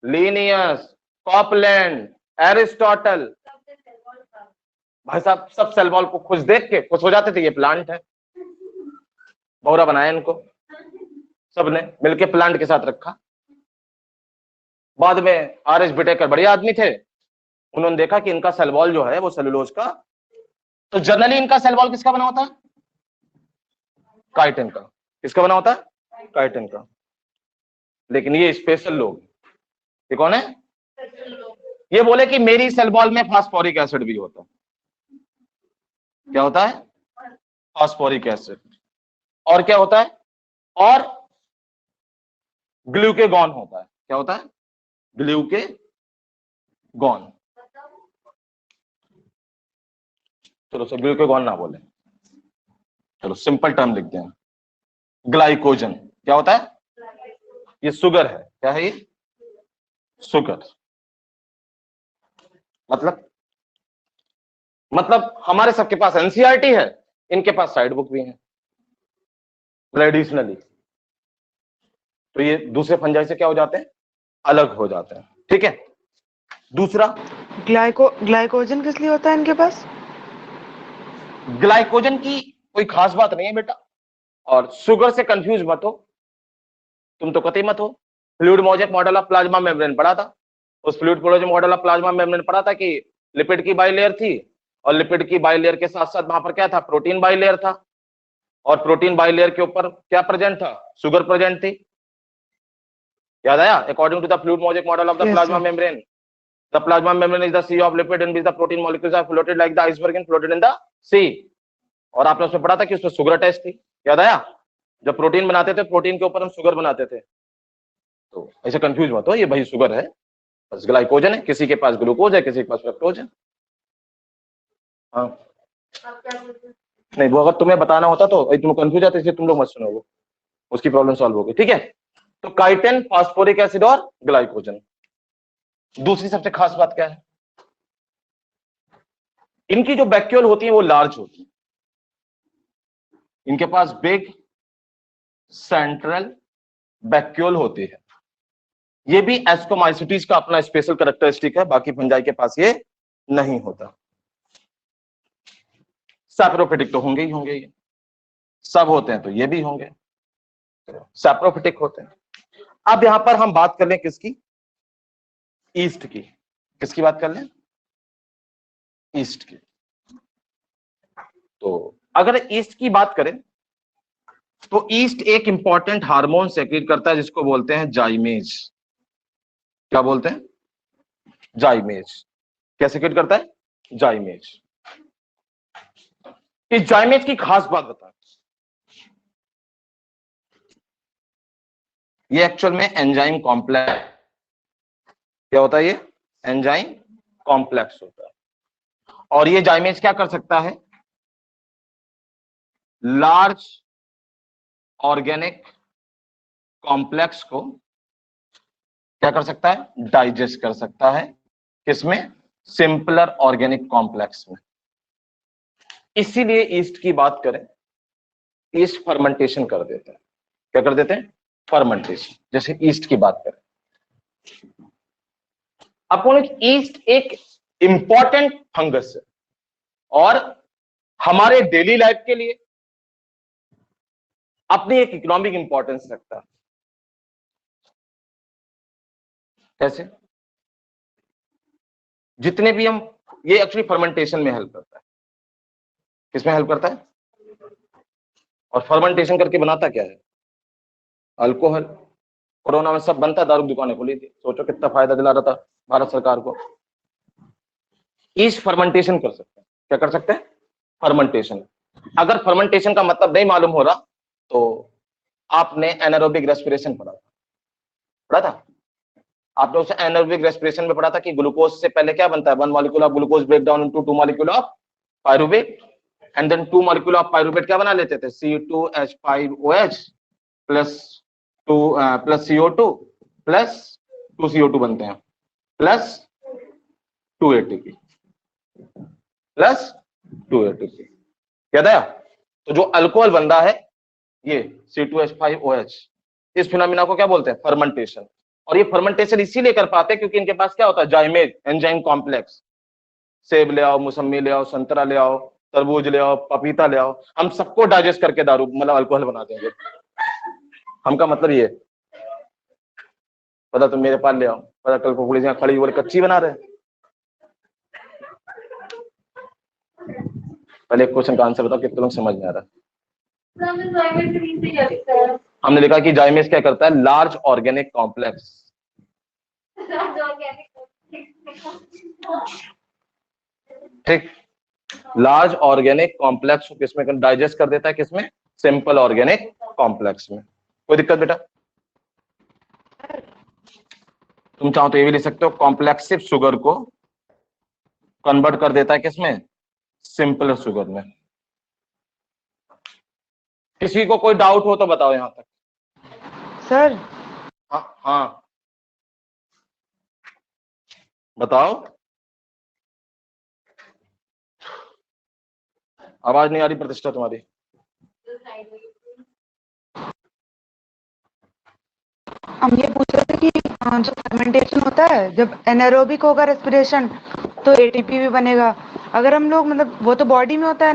लिनियस, कॉपलैंड, एरिस्टोटल, भाई साहब सब सेल वॉल को खुश देख के खुश हो जाते थे, ये प्लांट है। बहुरा बनाया इनको, सबने मिलके प्लांट के साथ रखा। बाद में आर.एच. बिटेकर बढ़िया आदमी थे, उन्होंने देखा कि इनका सेल वॉल जो है वो सेलुलोज का, तो जनरली इनका सेल वॉल किसका बना होता है? काइटिन का। किसका बना होता है? काइटिन का। लेकिन ये स्पेशल लोग, ये कौन है? ये बोले कि मेरी सेल वॉल में फास्फोरिक एसिड भी होता है। क्या होता है? Phosphoric acid. और क्या होता है? और ग्लूकेगॉन होता है। क्या होता है? ग्लूकेगॉन। चलो सर ग्लूकेगॉन ना बोले, चलो सिंपल टर्म लिखते हैं, ग्लाइकोजन। क्या होता है? ये शुगर है। क्या है ये? शुगर। मतलब हमारे सबके पास एनसीईआरटी है, इनके पास साइड बुक भी है ट्रेडिशनली, तो ये दूसरे फंजाई से क्या हो जाते हैं? अलग हो जाते हैं। ठीक है। दूसरा, ग्लाइकोजन किस लिए होता है इनके पास? ग्लाइकोजन की कोई खास बात नहीं है बेटा, और शुगर से कंफ्यूज मत हो, तुम तो कतई मत हो। Fluid mosaic model of plasma membrane पढ़ा था, उस fluid mosaic model of plasma membrane पढ़ा था कि लिपिड की बाइलेयर थी, और लिपिड की बाइलेयर के साथ साथ वहां पर क्या था? प्रोटीन बाइलेयर था, और प्रोटीन बाइलेयर के ऊपर क्या प्रेजेंट था? शुगर प्रेजेंट थी। याद आया? According to the fluid mosaic model of the plasma membrane, the plasma membrane is the sea of lipid in which the protein molecules are floated like the iceberg and floated in the sea। और आपने उसमें पढ़ा था कि उसमें sugar attach थी। याद आया? जब प्रोटीन बनाते थे, प्रोटीन के ऊपर हम शुगर बनाते थे। तो ऐसे कंफ्यूज मत हो, ये भाई शुगर है, बस ग्लाइकोजन है। किसी के पास ग्लूकोज है, किसी के पास फ्रक्टोज है। हाँ नहीं, वो अगर तुम्हें बताना होता तो तुम कंफ्यूज आते, इसलिए तुम लोग मत सुनो, वो उसकी प्रॉब्लम सॉल्व होगी। ठीक है। तो काइटिन, फास्फोरिक एसिड और ग्लाइकोजन। दूसरी सबसे खास बात क्या है? इनकी जो वैक्यूल होती है वो लार्ज होती है, इनके पास बिग सेंट्रल वैक्यूल होती है। ये भी एस्कोमाइसिटीज का अपना स्पेशल कैरेक्टरिस्टिक है, बाकी फंजाई के पास ये नहीं होता। सैप्रोफिटिक तो होंगे ही होंगे, ये सब होते हैं तो ये भी होंगे, सैप्रोफिटिक होते हैं। अब यहां पर हम बात कर लें किसकी? ईस्ट की। किसकी बात कर लें? ईस्ट की। तो अगर ईस्ट की बात करें तो ईस्ट एक इंपॉर्टेंट हार्मोन सेक्रेट करता है जिसको बोलते हैं जाइमेज। क्या बोलते हैं? जाइमेज। क्या सेक्रेट करता है? जाइमेज। इस जाइमेज की खास बात बता, ये एक्चुअल में एंजाइम कॉम्प्लेक्स। क्या होता है ये? एंजाइम कॉम्प्लेक्स होता है। और ये जाइमेज क्या कर सकता है? लार्ज ऑर्गेनिक कॉम्प्लेक्स को क्या कर सकता है? डाइजेस्ट कर सकता है। किसमें? सिंपलर ऑर्गेनिक कॉम्प्लेक्स में। इसीलिए ईस्ट की बात करें, ईस्ट फर्मेंटेशन कर देते हैं। क्या कर देते हैं? फर्मेंटेशन। जैसे ईस्ट की बात करें, आपको ईस्ट एक इंपॉर्टेंट फंगस है और हमारे डेली लाइफ के लिए अपनी एक इकोनॉमिक इंपॉर्टेंस रखता है। कैसे? जितने भी हम, ये एक्चुअली फर्मेंटेशन में हेल्प करता है। किसमें हेल्प करता है? और फर्मेंटेशन करके बनाता क्या है? अल्कोहल। कोरोना में सब बनता, दारू दुकानें खुली थी, सोचो कितना फायदा दिला रहा था भारत सरकार को। ईस्ट फर्मेंटेशन कर सकते हैं। क्या कर सकते हैं? फर्मेंटेशन। अगर फर्मेंटेशन का मतलब नहीं मालूम हो रहा तो आपने एनारोबिक रेस्पिरेशन पढ़ा था? आपने उसे एनारोबिक रेस्पिरेशन में पढ़ा था कि ग्लूकोज से पहले क्या बनता है? 1 molecule of glucose break down into 2 molecule of pyruvate, and then 2 molecule of pyruvate क्या बना लेते थे? C2H5OH plus CO2 plus 2 CO2 बनते हैं, प्लस 2 ATP प्लस 2 ATP। याद आया? तो जो अल्कोहल बन रहा है ये C2H5OH, इस फिनोमिना को क्या बोलते हैं? फर्मेंटेशन। और ये फर्मेंटेशन इसीलिए कर पाते हैं क्योंकि इनके पास क्या होता है? जाइमेज एंजाइम कॉम्प्लेक्स। सेब ले आओ, मौसम्मी ले आओ, संतरा ले आओ, तरबूज ले आओ, पपीता ले आओ, हम सबको डाइजेस्ट करके दारू मतलब अल्कोहल बना देंगे। हमका मतलब ये पता, तुम मेरे पास ले आओ, पता कल को पुलिस खड़ी बोले कच्ची बना रहे। पहले एक क्वेश्चन का आंसर बताओ, कितने लोग समझ में आ रहा है? हमने लिखा कि जाइमेज क्या करता है? Large organic complex. ठीक, लार्ज ऑर्गेनिक कॉम्प्लेक्स किसमें डाइजेस्ट कर देता है? किसमें? सिंपल ऑर्गेनिक कॉम्प्लेक्स में। कोई दिक्कत बेटा? तुम चाहो तो ये भी लिख सकते हो, कॉम्प्लेक्सिव शुगर को कन्वर्ट कर देता है किसमें? सिंपल शुगर में। किसी को कोई डाउट हो तो बताओ यहां तक। सर हाँ बताओ। आवाज नहीं आ रही प्रतिष्ठा तुम्हारी। हम ये पूछ रहे थे कि जो फर्मेंटेशन होता है, जब एनारोबिक होगा रेस्पिरेशन तो एटीपी भी बनेगा। अगर हम लोग मतलब वो तो बॉडी में होता है,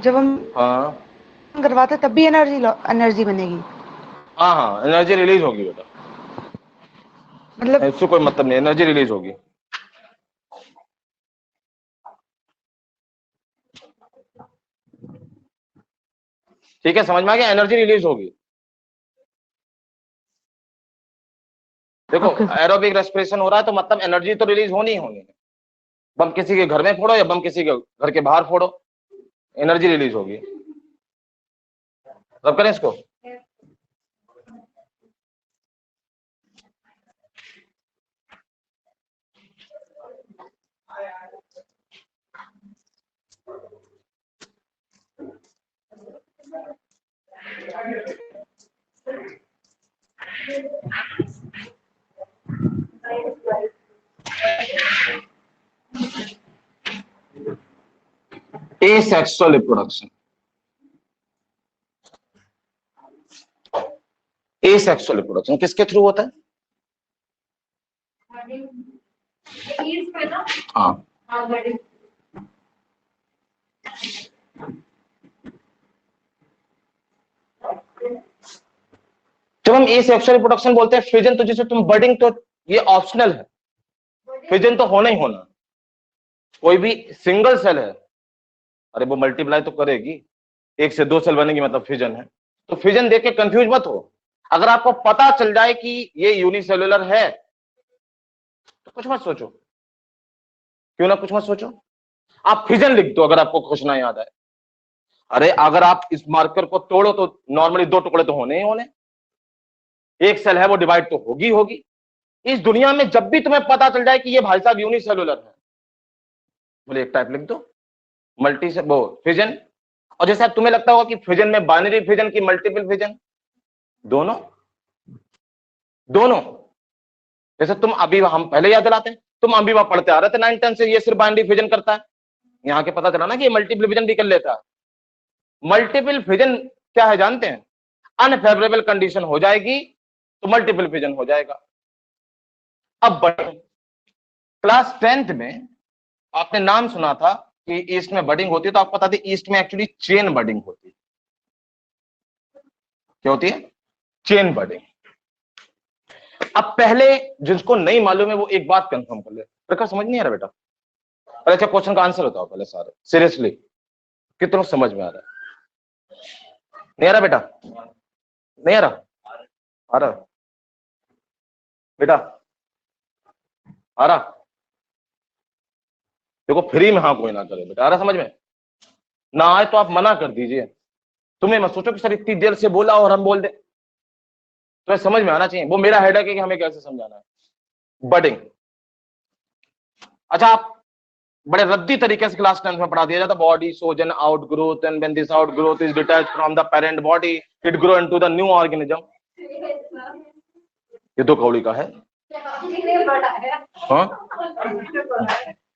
जब हम करवाते हैं तब भी एनर्जी बनेगी। हाँ, एनर्जी रिलीज होगी बेटा, मतलब इससे कोई मतलब नहीं, एनर्जी रिलीज होगी। ठीक है, समझ में आ गया? एनर्जी रिलीज होगी। देखो एरोबिक रेस्पिरेशन हो रहा है तो मतलब एनर्जी तो रिलीज होनी ही होनी है। बम किसी के घर में फोड़ो या बम किसी के घर के बाहर फोड़ो, एनर्जी रिलीज होगी। सब करें इसको। Asexual reproduction. एसेक्सुअल रिप्रोडक्शन किसके थ्रू होता है? हाँ, जब हम एसेक्सुअल रिप्रोडक्शन बोलते हैं फिजन, तो जिसे तुम बडिंग, तो ये ऑप्शनल है, फिजन तो होना ही होना। कोई भी सिंगल सेल है, अरे वो मल्टीप्लाई तो करेगी, 1 से 2 सेल बनेगी मतलब फिजन है। तो फिजन देख के कंफ्यूज मत हो। अगर आपको पता चल जाए कि ये यूनिसेलुलर है तो कुछ मत सोचो, क्यों ना कुछ मत सोचो, आप फिजन लिख दो अगर आपको खोजना याद आए। अरे अगर आप इस मार्कर को तोड़ो तो नॉर्मली 2 टुकड़े तो होने ही होने, एक सेल है वो डिवाइड तो होगी होगी। इस दुनिया में जब भी तुम्हें पता चल जाए कि ये भाई साहब यूनिसेलुलर है, बोले एक टाइप लिख दो, मल्टी से वो फिजन। और जैसे तुम्हें लगता होगा कि फिजन में बाइनरी फिजन की मल्टीपल फिजन, दोनों दोनों। जैसे तुम अभी, हम पहले याद दिलाते हैं, तुम अभी वहां पढ़ते आ रहे थे 9th 10th से, ये सिर्फ बाइनरी फिजन करता है, यहां के पता चला ना कि ये मल्टीपल फिजन भी कर लेता है। मल्टीपल फिजन क्या है जानते हैं? अनफेवरेबल कंडीशन हो जाएगी तो मल्टीपल फिजन हो जाएगा। अब क्लास 10th में आपने नाम सुना था कि ईस्ट में बडिंग होती है, तो आपको पता थी ईस्ट में एक्चुअली चेन बडिंग होती है। क्या होती है? Chain budding. अब पहले जिसको नहीं मालूम है वो एक बात कंफर्म कर ले। प्रकाश समझ नहीं आ रहा बेटा? और अच्छा क्वेश्चन का आंसर बताओ पहले सारे, सीरियसली कितना समझ में आ रहा है? नहीं आ रहा बेटा? नहीं आ रहा? आ रहा बेटा? आ रहा? देखो फ्री में हाँ कोई ना करे बेटा, आ रहा समझ में? ना आए तो आप मना कर दीजिए। तुम्हें मत सोचो कि सर इतनी देर से बोला और हम बोल दे, तो समझ में आना चाहिए। वो मेरा हेडेक है कि हमें कैसे समझाना है। बडिंग, अच्छा आप बड़े रद्दी तरीके से क्लास 10 में पढ़ा दिया जाता, body shows N outgrowth and when this outgrowth is detached from the parent body it grow into the new organism. ये तो कौड़ी का है। हाँ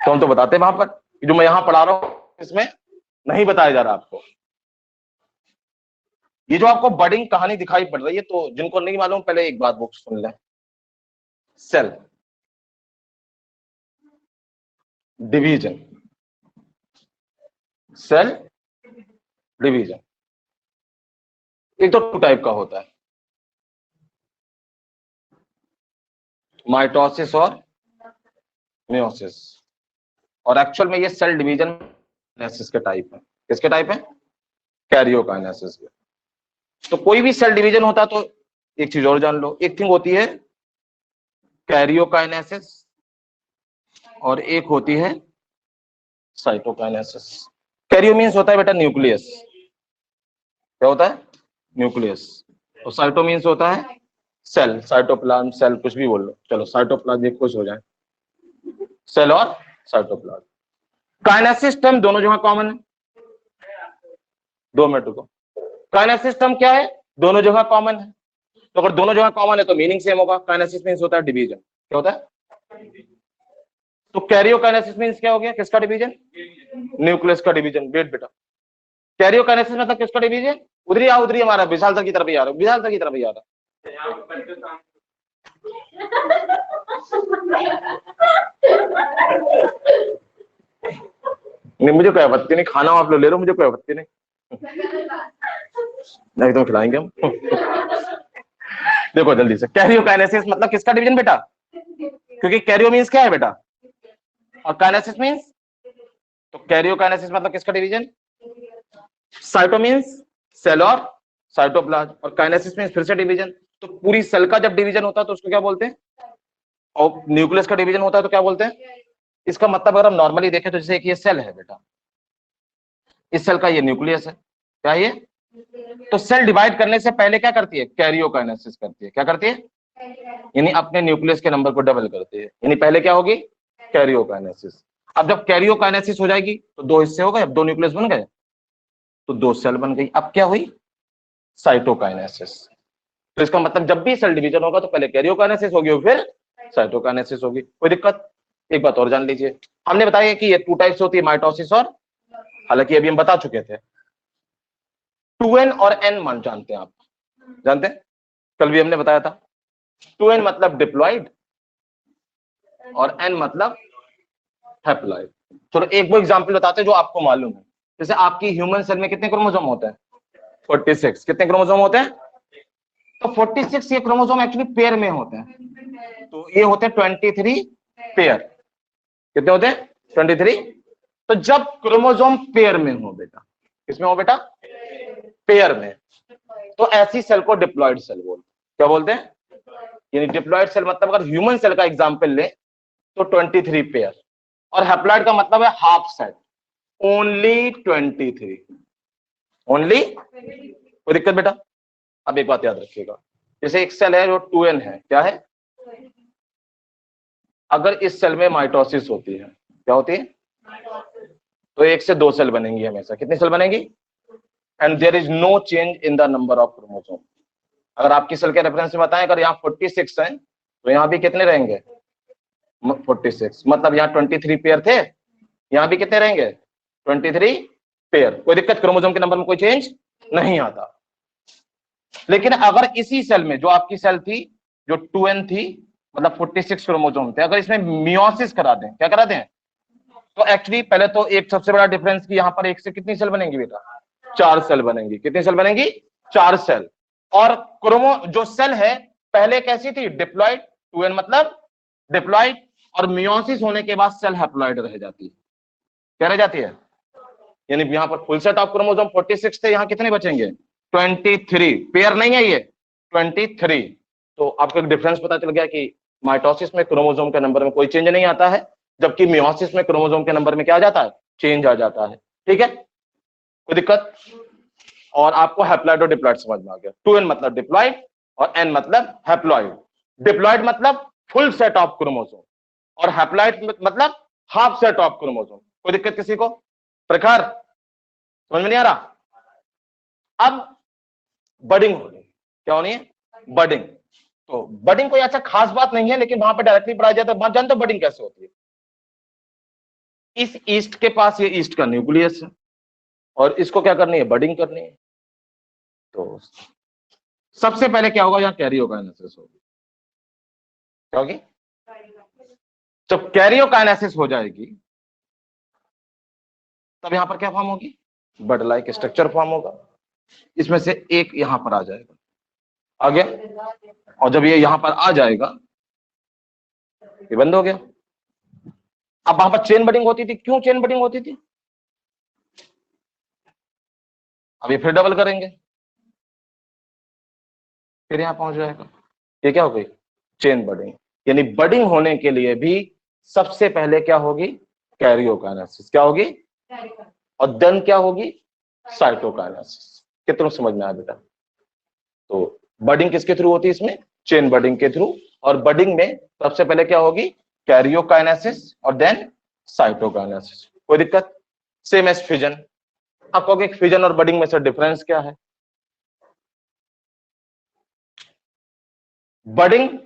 तो हम तो बताते वहां पर, जो मैं यहां पढ़ा रहा हूं इसमें नहीं बताया जा रहा आपको। ये जो आपको बडिंग कहानी दिखाई पड़ रही है, तो जिनको नहीं मालूम पहले एक बात बुक सुन लें। सेल डिवीजन, सेल डिवीजन एक तो टू टाइप का होता है, माइटोसिस और मियोसिस। और एक्चुअल में ये सेल डिवीजन काइनेसिस के टाइप है। किसके टाइप है? कैरियोकाइनेसिस के। तो कोई भी सेल डिवीजन होता है तो एक चीज और जान लो, एक थिंग होती है कैरियोकाइनेसिस और एक होती है साइटोकाइनेसिस। कैरियो मीन्स होता है बेटा न्यूक्लियस। क्या होता है? न्यूक्लियस। और साइटो मीन्स होता है सेल, साइटोप्लाज्म, सेल कुछ भी बोल लो, चलो साइटोप्लाज्म एक कुछ हो जाए, सेल और साइटोप्लाज्म। काइनेसिस टर्म दोनों जगह कॉमन है। 2 मिनट रुको। काइनेसिस टर्म क्या है? दोनों जगह कॉमन है। तो अगर दोनों जगह कॉमन है तो मीनिंग सेम होगा। काइनेसिस मीन्स होता है डिवीजन। क्या होता है? तो कैरियोकाइनेसिस मीन्स क्या हो गया? किसका डिवीजन? न्यूक्लियस का डिवीजन। वेट बेटा, कैरियोकाइनेसिस मतलब किसका डिवीजन? उधरी आ, उधरी हमारा विशाल सर की तरफ ही आ रहा है, विशाल सर की तरफ ही आ रहा नहीं, मुझे कोई आपत्ति नहीं, खाना आप लोग ले रहे हो, मुझे कोई आपत्ति नहीं, नहीं तो खिलाएंगे हम। देखो जल्दी से, कैरियोकाइनेसिस मतलब किसका डिवीजन बेटा? क्योंकि कैरियो मीन्स क्या है बेटा और काइनेसिस मीन्स, तो कैरियोकाइनेसिस मतलब किसका डिवीजन? साइटो मीन्स सेल और साइटोप्लाज्म, और काइनेसिस मीन्स फिर से डिवीजन। तो पूरी सेल का जब डिवीजन होता है तो उसको क्या बोलते हैं? और न्यूक्लियस का डिवीजन होता है तो क्या बोलते हैं? इसका मतलब अगर हम नॉर्मली देखें तो जैसे एक ये सेल है बेटा, इस सेल का ये न्यूक्लियस है, क्या ये? तो सेल डिवाइड करने से पहले क्या करती है? कैरियोकाइनेसिस करती है। क्या करती है? यानी अपने न्यूक्लियस के नंबर को डबल करती है। यानी पहले क्या होगी? कैरियोकाइनेसिस। अब जब कैरियोकाइनेसिस हो जाएगी तो 2 हिस्से हो गए, अब 2 न्यूक्लियस बन गए तो 2 सेल बन गई। अब क्या हुई? साइटोकाइनेसिस। तो इसका मतलब जब भी सेल डिवीजन होगा तो पहले कैरियोकाइनेसिस होगी और फिर साइटोकाइनेसिस होगी। कोई दिक्कत? एक बात और जान लीजिए, हमने बताया कि ये 2 टाइप्स होती है, माइटोसिस और, हालांकि अभी हम बता चुके थे 2n और n मान जानते हैं आप? जानते हैं? कल भी हमने बताया था 2n मतलब डिप्लॉइड और n मतलब हैप्लॉइड। चलो एक वो एग्जांपल बताते हैं जो आपको मालूम है। जैसे आपकी ह्यूमन सेल में कितने क्रोमोसोम होते हैं? 46। कितने क्रोमोसोम होते हैं? तो 46 ये क्रोमोसोम एक्चुअली पेयर में होते हैं, तो ये होते हैं 23 पेयर। कितने होते हैं? 23। तो जब क्रोमोसोम पेयर में हो बेटा, किसमें हो बेटा? पेयर में, तो ऐसी सेल को डिप्लॉइड सेल बोलते हैं। क्या बोलते हैं? यानी डिप्लॉइड सेल मतलब अगर ह्यूमन सेल का एग्जांपल ले तो 23 पेयर, और हैप्लॉइड का मतलब है हाफ सेट, ओनली 23। ओनली, कोई दिक्कत बेटा? अब एक बात याद रखिएगा, जैसे एक सेल है जो 2n है, क्या है? अगर इस सेल में माइटोसिस होती है, क्या होती है? तो 1 से 2 सेल बनेंगी हमेशा। कितनी सेल बनेंगी? And there is no change in the number of chromosome. अगर आपकी सेल के रेफरेंस में बताएं, अगर यहाँ 46 हैं तो यहाँ भी कितने रहेंगे? 46। मतलब यहाँ 23 पेयर थे, यहाँ भी कितने रहेंगे? 23 पेयर। कोई दिक्कत? क्रोमोसोम के नंबर में कोई चेंज नहीं आता। लेकिन अगर इसी सेल में, जो आपकी सेल थी जो 2n थी, मतलब 46 क्रोमोसोम थे, अगर इसमें मियोसिस करा दें, क्या करा दें? तो एक्चुअली पहले तो एक सबसे बड़ा डिफरेंस कि यहाँ पर 1 से कितनी सेल बनेंगी बेटा? 4 सेल बनेंगी। कितनी सेल बनेंगी? 4 सेल। और क्रोमो जो सेल है पहले कैसी थी? डिप्लॉइड, 2n मतलब डिप्लॉइड, और मियोसिस होने के बाद सेल हैप्लॉइड रह जाती है। क्या रह जाती है? यानी यहाँ पर फुल सेट ऑफ क्रोमोसोम 46 थे, यहाँ कितने बचेंगे? 23। पेयर नहीं है ये, 23। तो आपको एक डिफरेंस पता चल गया कि माइटोसिस में क्रोमोसोम के नंबर में कोई चेंज नहीं आता है, जबकि मियोसिस में क्रोमोसोम के नंबर में क्या आ जाता है? चेंज आ जाता है। ठीक है, कोई दिक्कत? और आपको हैप्लॉइड और डिप्लॉइड समझ में आ गया। 2n मतलब डिप्लॉइड और n मतलब हैप्लॉइड। डिप्लॉइड मतलब फुल सेट ऑफ क्रोमोसोम और हैप्लॉइड मतलब हाफ सेट ऑफ क्रोमोसोम। कोई दिक्कत किसी को? प्रखर समझ में नहीं आ रहा? अब बडिंग होनी, क्या होनी है? बडिंग। तो बडिंग कोई अच्छा खास बात नहीं है, लेकिन वहां पर डायरेक्टली पढ़ाया जाता है। जानते हो बडिंग कैसे होती है? इस ईस्ट के पास ये ईस्ट का न्यूक्लियस है और इसको क्या करनी है? बडिंग करनी है। तो सबसे पहले क्या होगा? यहाँ कैरियोकाइनेसिस होगी। क्या होगी? जब कैरियोकाइनेसिस हो जाएगी तब यहां पर क्या फॉर्म होगी? बड लाइक स्ट्रक्चर फॉर्म होगा। इसमें से एक यहां पर आ जाएगा, आ गया, और जब ये यहां पर आ जाएगा ये बंद हो गया। अब वहां पर चेन बडिंग होती थी। क्यों चेन बडिंग होती थी? अब ये फिर डबल करेंगे, फिर यहां पहुंच जाएगा। ये क्या हो गई? Chain budding. यानी बडिंग होने के लिए भी सबसे पहले क्या होगी? कैरियोकाइनेसिस। क्या होगी? और देन क्या होगी? साइटोकाइनेसिस। कितना समझ में आया बेटा? तो बडिंग किसके थ्रू होती है? इसमें चेन बडिंग के थ्रू। और बडिंग में सबसे पहले क्या होगी? कैरियोकाइनेसिस और देन साइटोकाइनेसिस। कोई दिक्कत? Same as fission. आप कहोगे फिजन और बडिंग में से डिफरेंस क्या है? बडिंग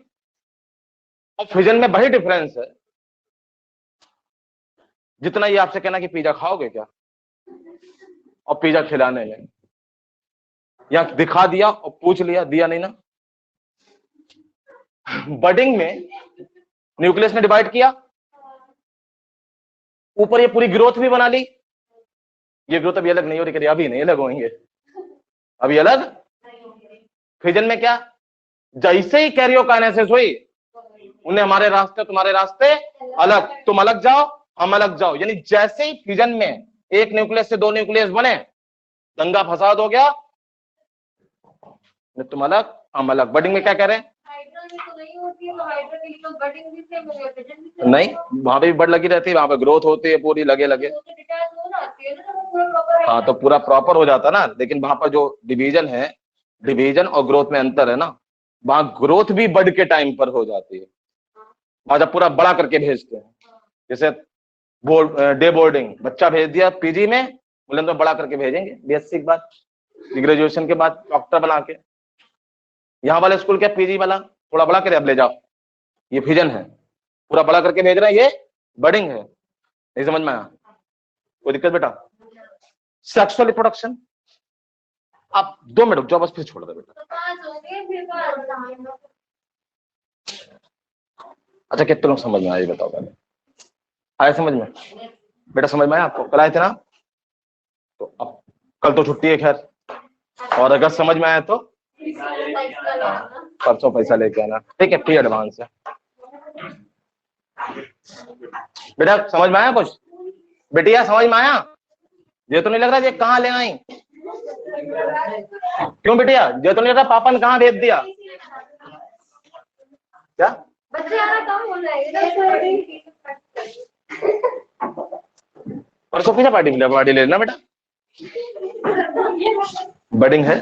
और फिजन में वही डिफरेंस है जितना ये आपसे कहना कि पिज्जा खाओगे क्या, और पिज्जा खिलाने में या दिखा दिया और पूछ लिया, दिया नहीं ना। बडिंग में न्यूक्लियस ने डिवाइड किया, ऊपर ये पूरी ग्रोथ भी बना ली। ये ग्रोथ अभी अलग नहीं हो रही, अभी नहीं अलग होंगे, अभी अलग। फिजन में क्या? जैसे ही कैरियोकाइनेसिस हुई उन्हें हमारे रास्ते तुम्हारे रास्ते अलग, तुम अलग जाओ हम अलग जाओ। यानी जैसे ही फिजन में एक न्यूक्लियस से दो न्यूक्लियस बने, दंगा फसाद हो गया, तुम अलग हम अलग। बडिंग में क्या कह रहे हैं? नहीं, वहां पे भी बड लगी रहती है, वहां पे ग्रोथ होती है पूरी लगे लगे। हाँ तो पूरा प्रॉपर हो जाता ना, लेकिन वहां पर जो डिवीजन है, डिवीजन और ग्रोथ में अंतर है ना। वहां ग्रोथ भी बड के टाइम पर हो जाती है, वहां जब पूरा बड़ा करके भेजते हैं। जैसे डे बोर्डिंग, बच्चा भेज दिया पीजी में, बोले तो बड़ा करके भेजेंगे बीएससी के बाद, ग्रेजुएशन के बाद डॉक्टर बना के। यहाँ वाले स्कूल क्या, पीजी वाला थोड़ा बड़ा करे अब ले जाओ, ये फिजन है, पूरा बड़ा करके भेज रहे हैं, ये बडिंग है। नहीं समझ में आया? कोई दिक्कत बेटा? सेक्सुअल रिप्रोडक्शन, आप 2 मिनट रुक जाओ बस, फिर छोड़ दो बेटा। अच्छा कितने लोग समझ में आया ये बताओ पहले? आया समझ में? बेटा समझ में आया आपको? कल आए थे ना? तो अब कल तो छुट्टी है खैर, और अगर समझ में आया तो परसों पैसा लेके आना, ठीक है? फ्री एडवांस है बेटा। समझ में आया कुछ? बेटिया समझ में आया? ये तो नहीं लग रहा ये कहाँ ले आई? क्यों बेटिया, ये तो नहीं लग रहा पापा ने कहाँ भेज दिया? क्या बच्चे आना कम हो जाएगा? परसों पिज्जा पार्टी लेना बेटा, बडिंग है।